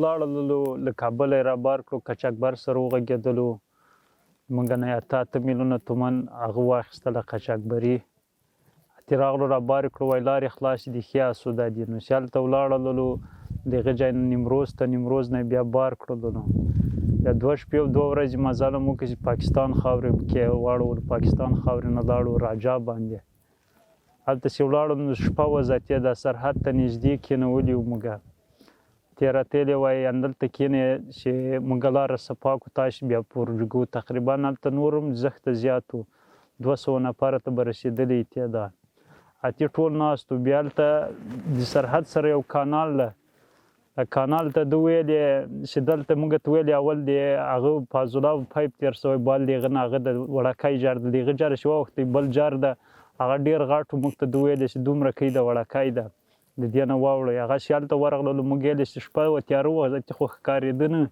لاړلو له کابله یې رابار کړو قاچاقبر سره وغږېدلو موږ نه یې 8 میلیونه تومن هغه واخیستله قاچاقبري اتې راغلو رابار یې کړو وایي لارې خلاصې دي ښې اسوده دي نو چې هلته ولاړلو د هغه ځای نه نیمروز نه بیا بار کړلو نو بیا 2 شپې او 2 ورځې مزل هم وکړو چې پاکستان خاورې کې واړولو پاکستان خاورې نه لاړو راجا باندې هلته چې ولاړو نو شپه وه ذاتي د سرحد ته نږدې کېنولي وو موږ تېره تېلې وایي همدلته کښېنئ چې موږ لاره صفا کړو تاسې بیا پورجګو تقریبا هلته نور هم زښته زیات وو 200 نفره ته به رسېدلی تعداد اتې ټول ناست وو بیا هلته د سرحد سره یو کانال ده کانال ته ده ویلې چې دلته موږ ته ویلې اول د هغه فاضله پایپ تېر شوی بال د هغه نه هغه د وړکۍ جار د هغه جار چې واوښتی بل جار ده هغه ډېر غټ و موږ ته ده ویلې چې دومره کوي د وړکۍ ده د دې نه واوړئ هغه چې هلته ورغللو موږ ویلې چې شپه وه تیاره وه خو ښکارېده نه